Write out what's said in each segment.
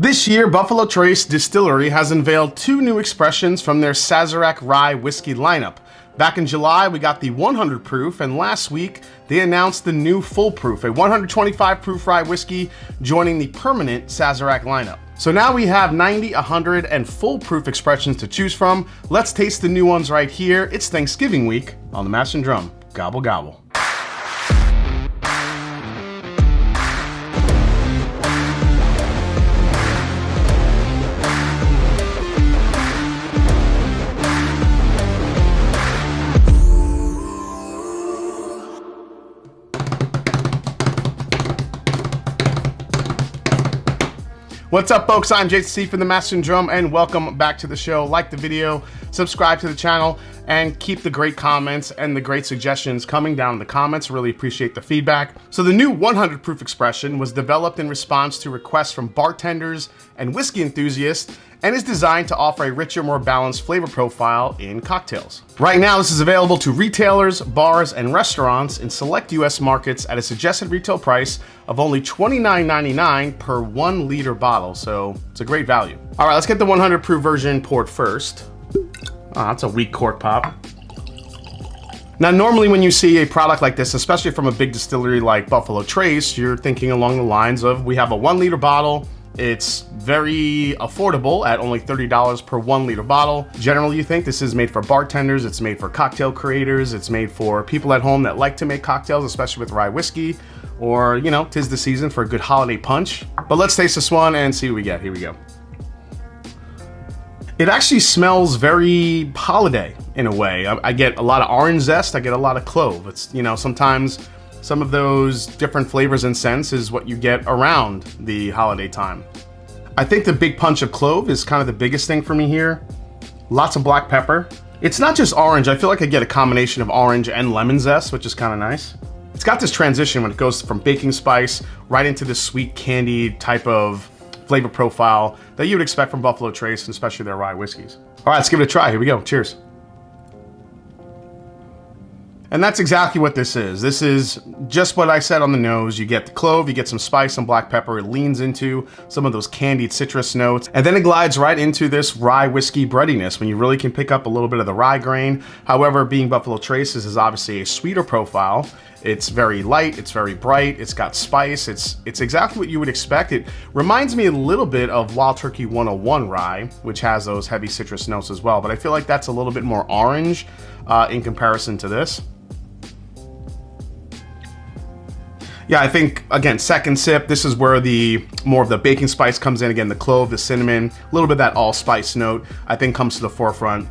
This year, Buffalo Trace Distillery has unveiled two new expressions from their Sazerac Rye whiskey lineup. Back in July, we got the 100 proof, and last week, they announced the new full proof, a 125 proof rye whiskey joining the permanent Sazerac lineup. So now we have 90, 100, and full proof expressions to choose from. Let's taste the new ones right here. It's Thanksgiving week on the Mash and Drum. Gobble, gobble. What's up, folks? I'm Jason C from the Mash and Drum, and welcome back to the show. Like the video, subscribe to the channel, and keep the great comments and the great suggestions coming down in the comments. Really appreciate the feedback. So the new 100 proof expression was developed in response to requests from bartenders and whiskey enthusiasts, and is designed to offer a richer, more balanced flavor profile in cocktails. Right now, this is available to retailers, bars, and restaurants in select US markets at a suggested retail price of only $29.99 per 1 liter bottle, so it's a great value. All right, let's get the 100 proof version poured first. Oh, that's a weak cork pop. Now, normally when you see a product like this, especially from a big distillery like Buffalo Trace, you're thinking along the lines of, we have a 1 liter bottle, it's very affordable at only $30 per 1 liter bottle. Generally, you think this is made for bartenders, it's made for cocktail creators, it's made for people at home that like to make cocktails, especially with rye whiskey, or, you know, 'tis the season for a good holiday punch. But let's taste this one and see what we get. Here we go. It actually smells very holiday in a way. I get a lot of orange zest, I get a lot of clove. It's, you know, sometimes some of those different flavors and scents is what you get around the holiday time. I think the big punch of clove is kind of the biggest thing for me here. Lots of black pepper. It's not just orange, I feel like I get a combination of orange and lemon zest, which is kind of nice. It's got this transition when it goes from baking spice right into this sweet candy type of flavor profile that you would expect from Buffalo Trace, and especially their rye whiskeys. All right, let's give it a try. Here we go. Cheers. And that's exactly what this is. This is just what I said on the nose. You get the clove, you get some spice and black pepper. It leans into some of those candied citrus notes, and then it glides right into this rye whiskey breadiness when you really can pick up a little bit of the rye grain. However, being Buffalo Trace, this is obviously a sweeter profile. It's very light, it's very bright, it's got spice, it's exactly what you would expect. It reminds me a little bit of Wild Turkey 101 rye, which has those heavy citrus notes as well, but I feel like that's a little bit more orange in comparison to this. Yeah, I think, again, second sip, this is where the more of the baking spice comes in. Again, the clove, the cinnamon, a little bit of that allspice note, I think comes to the forefront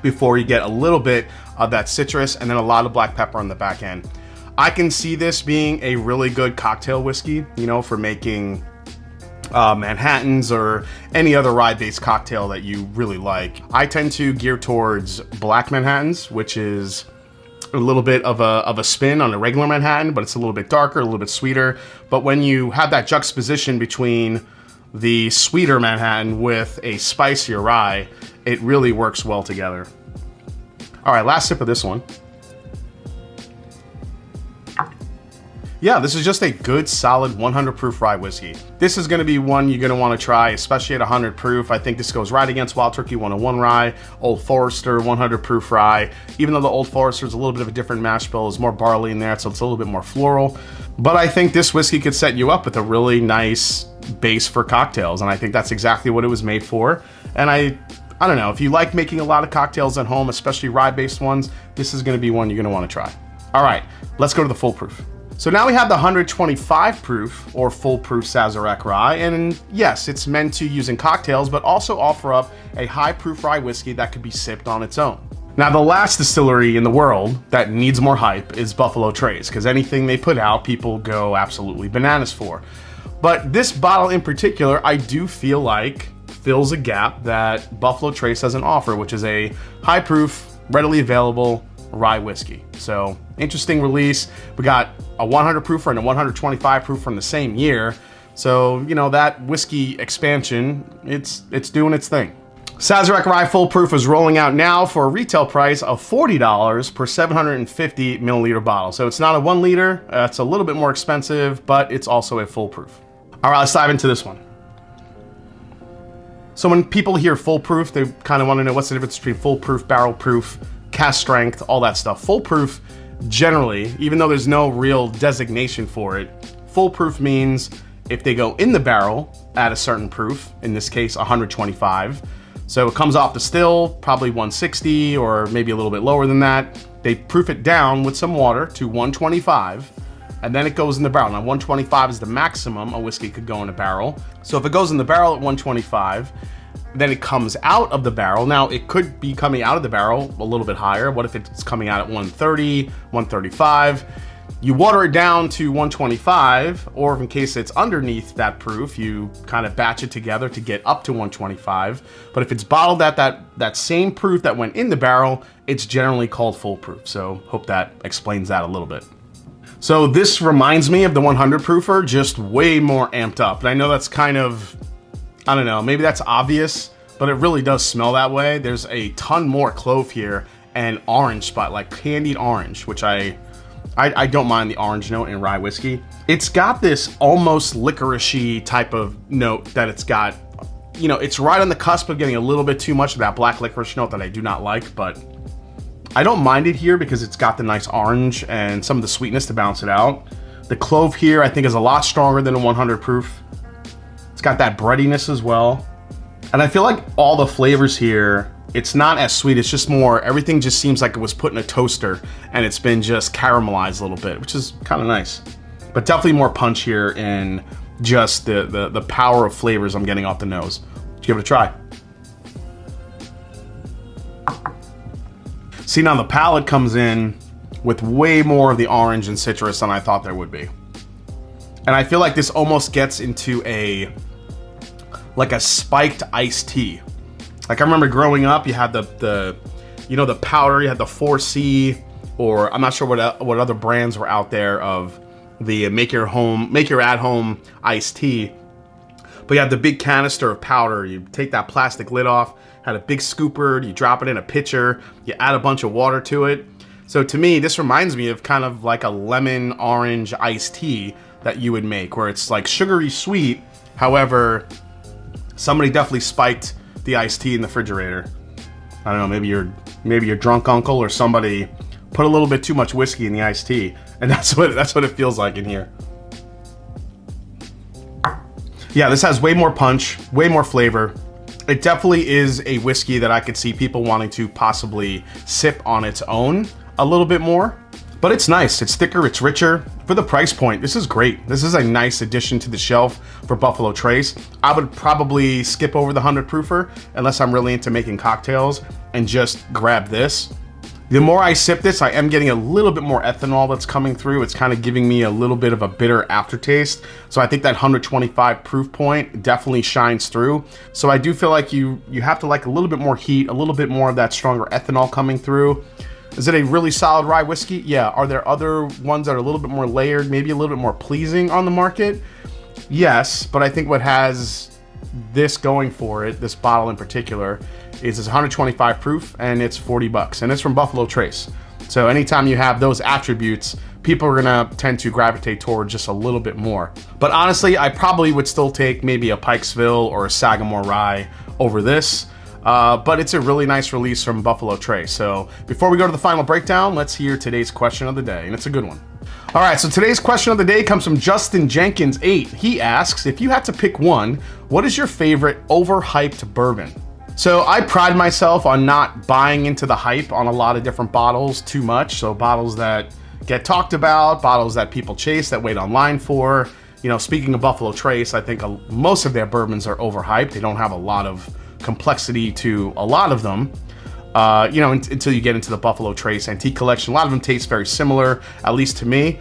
before you get a little bit of that citrus and then a lot of black pepper on the back end. I can see this being a really good cocktail whiskey, you know, for making Manhattans or any other rye-based cocktail that you really like. I tend to gear towards black Manhattans, which is a little bit of a spin on a regular Manhattan, but it's a little bit darker, a little bit sweeter. But when you have that juxtaposition between the sweeter Manhattan with a spicier rye, it really works well together. All right, last sip of this one. Yeah, this is just a good, solid 100 proof rye whiskey. This is gonna be one you're gonna wanna try, especially at 100 proof. I think this goes right against Wild Turkey 101 rye, Old Forester 100 proof rye. Even though the Old Forester is a little bit of a different mash bill, there's more barley in there, so it's a little bit more floral. But I think this whiskey could set you up with a really nice base for cocktails, and I think that's exactly what it was made for. And I don't know, if you like making a lot of cocktails at home, especially rye-based ones, this is gonna be one you're gonna wanna try. All right, let's go to the full proof. So now we have the 125 proof or full proof Sazerac Rye, and yes, it's meant to use in cocktails, but also offer up a high proof rye whiskey that could be sipped on its own. Now, the last distillery in the world that needs more hype is Buffalo Trace, because anything they put out, people go absolutely bananas for. But this bottle in particular, I do feel like fills a gap that Buffalo Trace doesn't offer, which is a high proof, readily available rye whiskey. So interesting release. We got a 100 proofer and a 125 proof from the same year. So, you know, that whiskey expansion, it's doing its thing. Sazerac Rye Full Proof is rolling out now for a retail price of $40 per 750 milliliter bottle. So it's not a 1 liter, it's a little bit more expensive, but it's also a full proof. All right, let's dive into this one. So when people hear foolproof, they kind of want to know what's the difference between foolproof, barrel proof, cast strength, all that stuff. Foolproof, generally, even though there's no real designation for it, foolproof means if they go in the barrel at a certain proof, in this case 125, so it comes off the still, probably 160 or maybe a little bit lower than that. They proof it down with some water to 125, and then it goes in the barrel. Now 125 is the maximum a whiskey could go in a barrel. So if it goes in the barrel at 125, then it comes out of the barrel. Now it could be coming out of the barrel a little bit higher. What if it's coming out at 130, 135? You water it down to 125, or in case it's underneath that proof, you kind of batch it together to get up to 125. But if it's bottled at that same proof that went in the barrel, it's generally called foolproof. So hope that explains that a little bit. So this reminds me of the 100 proofer, just way more amped up. And I know that's kind of, I don't know, maybe that's obvious, but it really does smell that way. There's a ton more clove here and orange spot, like candied orange, which I don't mind the orange note in rye whiskey. It's got this almost licorice-y type of note that it's got. You know, it's right on the cusp of getting a little bit too much of that black licorice note that I do not like, but I don't mind it here because it's got the nice orange and some of the sweetness to balance it out. The clove here I think is a lot stronger than a 100 proof. It's got that breadiness as well. And I feel like all the flavors here, it's not as sweet, it's just more, everything just seems like it was put in a toaster and it's been just caramelized a little bit, which is kind of nice. But definitely more punch here in just the power of flavors I'm getting off the nose. Let's give it a try. See, now the palate comes in with way more of the orange and citrus than I thought there would be. And I feel like this almost gets into like a spiked iced tea. Like I remember growing up, you had the powder, you had the 4C, or I'm not sure what other brands were out there of the make your at home iced tea. But you had the big canister of powder. You take that plastic lid off, had a big scooper, you drop it in a pitcher, you add a bunch of water to it. So to me, this reminds me of kind of like a lemon orange iced tea that you would make, where it's like sugary sweet. However, somebody definitely spiked the iced tea in the refrigerator. I don't know, maybe your drunk uncle or somebody put a little bit too much whiskey in the iced tea, and that's what it feels like in here. Yeah, this has way more punch, way more flavor. It definitely is a whiskey that I could see people wanting to possibly sip on its own a little bit more. But it's nice, it's thicker, it's richer. For the price point, this is great. This is a nice addition to the shelf for Buffalo Trace. I would probably skip over the 100 proofer unless I'm really into making cocktails and just grab this. The more I sip this, I am getting a little bit more ethanol that's coming through. It's kind of giving me a little bit of a bitter aftertaste. So I think that 125 proof point definitely shines through. So I do feel like you have to like a little bit more heat, a little bit more of that stronger ethanol coming through. Is it a really solid rye whiskey? Yeah. Are there other ones that are a little bit more layered, maybe a little bit more pleasing on the market? Yes, but I think what has this going for it, this bottle in particular, is it's 125 proof and it's $40, and it's from Buffalo Trace. So anytime you have those attributes, people are gonna tend to gravitate toward just a little bit more. But honestly, I probably would still take maybe a Pikesville or a Sagamore Rye over this. But it's a really nice release from Buffalo Trace. So before we go to the final breakdown, let's hear today's question of the day, and it's a good one. All right, so today's question of the day comes from Justin Jenkins 8. He asks, if you had to pick one, what is your favorite overhyped bourbon? So I pride myself on not buying into the hype on a lot of different bottles too much. So bottles that get talked about, bottles that people chase, that wait online for. You know, speaking of Buffalo Trace, I think most of their bourbons are overhyped. They don't have a lot of complexity to a lot of them, you know, until you get into the Buffalo Trace Antique Collection. A lot of them taste very similar, at least to me.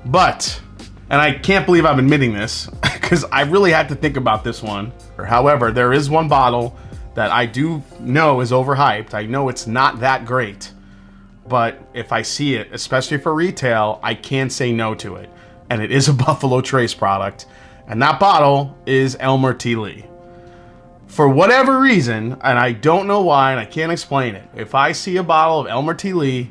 But, and I can't believe I'm admitting this, because I really had to think about this one. However, there is one bottle that I do know is overhyped. I know it's not that great, but if I see it, especially for retail, I can't say no to it. And it is a Buffalo Trace product, and that bottle is Elmer T. Lee. For whatever reason, and I don't know why, and I can't explain it, if I see a bottle of Elmer T. Lee,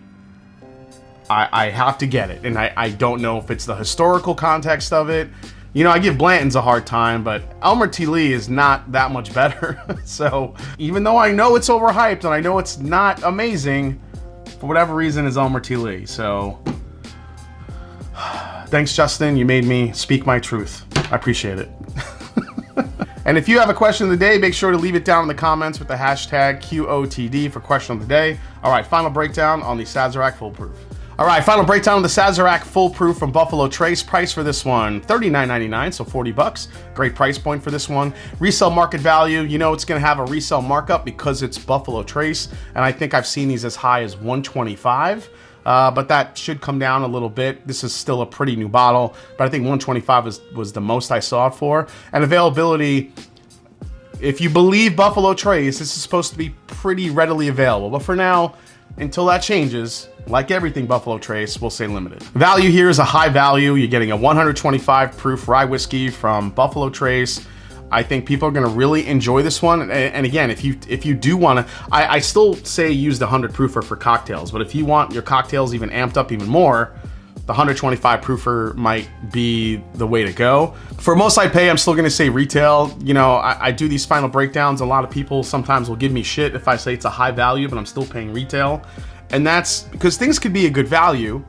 I have to get it. And I don't know if it's the historical context of it, You know, I give Blanton's a hard time, but Elmer T. Lee is not that much better. So even though I know it's overhyped and I know it's not amazing, for whatever reason, it's Elmer T. Lee. So thanks, Justin. You made me speak my truth. I appreciate it. And if you have a question of the day, make sure to leave it down in the comments with the hashtag QOTD for question of the day. All right, final breakdown on the Sazerac Foolproof. All right, final breakdown of the Sazerac Foolproof from Buffalo Trace. Price for this one, $39.99, so 40 bucks. Great price point for this one. Resale market value, you know it's gonna have a resale markup because it's Buffalo Trace, and I think I've seen these as high as $125. But that should come down a little bit. This is still a pretty new bottle, but I think 125 was the most I saw it for. And availability, if you believe Buffalo Trace, this is supposed to be pretty readily available. But for now, until that changes, like everything Buffalo Trace, we'll say limited. Value here is a high value. You're getting a 125 proof rye whiskey from Buffalo Trace. I think people are going to really enjoy this one. And again, if you do want to, I still say use the 100 proofer for cocktails, but if you want your cocktails even amped up even more, the 125 proofer might be the way to go. For most I pay, I'm still going to say retail. You know, I do these final breakdowns. A lot of people sometimes will give me shit if I say it's a high value, but I'm still paying retail. And that's because things could be a good value,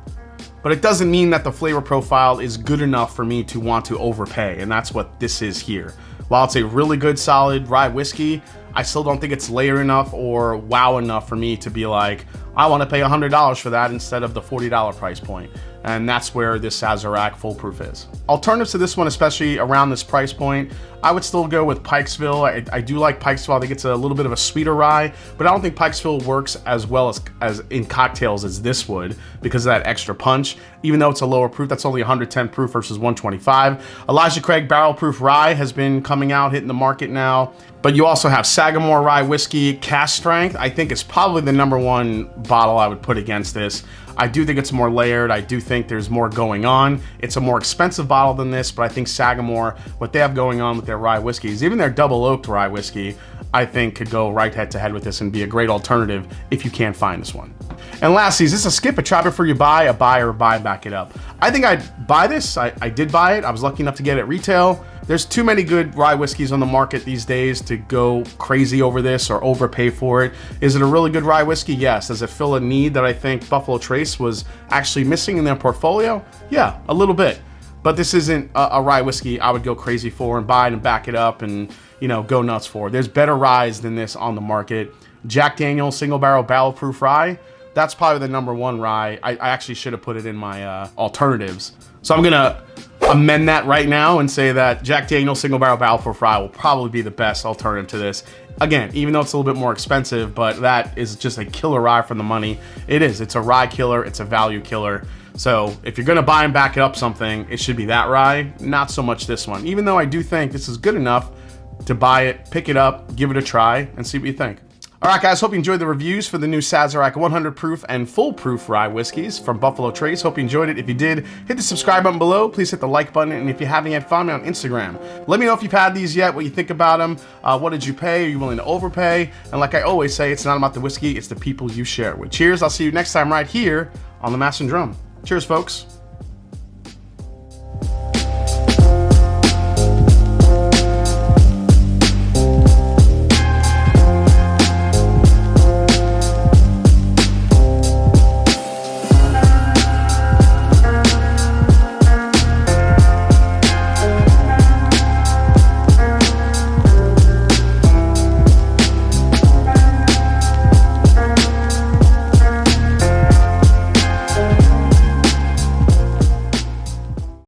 but it doesn't mean that the flavor profile is good enough for me to want to overpay. And that's what this is here. While it's a really good, solid rye whiskey, I still don't think it's layered enough or wow enough for me to be like, I want to pay $100 for that instead of the $40 price point. And that's where this Sazerac Foolproof is. Alternatives to this one, especially around this price point, I would still go with Pikesville. I do like Pikesville. I think it's a little bit of a sweeter rye, but I don't think Pikesville works as well as in cocktails as this would because of that extra punch. Even though it's a lower proof, that's only 110 proof versus 125. Elijah Craig Barrel Proof Rye has been coming out, hitting the market now. But you also have Sagamore Rye Whiskey Cask Strength. I think it's probably the #1 bottle I would put against this. I do think it's more layered. I do think there's more going on. It's a more expensive bottle than this, but I think Sagamore, what they have going on with their rye whiskeys, even their double oaked rye whiskey, I think could go right head to head with this and be a great alternative if you can't find this one. And lastly, is this a skip, a try before you buy, a buy or buy back it up? I think I'd buy this. I did buy it. I was lucky enough to get it at retail. There's too many good rye whiskeys on the market these days to go crazy over this or overpay for it. Is it a really good rye whiskey? Yes. Does it fill a need that I think Buffalo Trace was actually missing in their portfolio? Yeah, a little bit. But this isn't a rye whiskey I would go crazy for and buy it and back it up and, you know, go nuts for. There's better ryes than this on the market. Jack Daniel's Single Barrel Proof Rye, that's probably the #1 rye. I actually should have put it in my alternatives. So I'm gonna amend that right now and say that Jack Daniel's Single Barrel Proof Rye will probably be the best alternative to this. Again, even though it's a little bit more expensive, but that is just a killer rye for the money. It is. It's a rye killer. It's a value killer. So if you're gonna buy and back it up something, it should be that rye, not so much this one. Even though I do think this is good enough to buy it, pick it up, give it a try, and see what you think. All right, guys, hope you enjoyed the reviews for the new Sazerac 100 proof and full proof rye whiskeys from Buffalo Trace. Hope you enjoyed it. If you did, hit the subscribe button below. Please hit the like button. And if you haven't yet, follow me on Instagram. Let me know if you've had these yet, what you think about them. What did you pay? Are you willing to overpay? And like I always say, it's not about the whiskey, it's the people you share it with. Cheers. I'll see you next time right here on The Mash and Drum. Cheers, folks.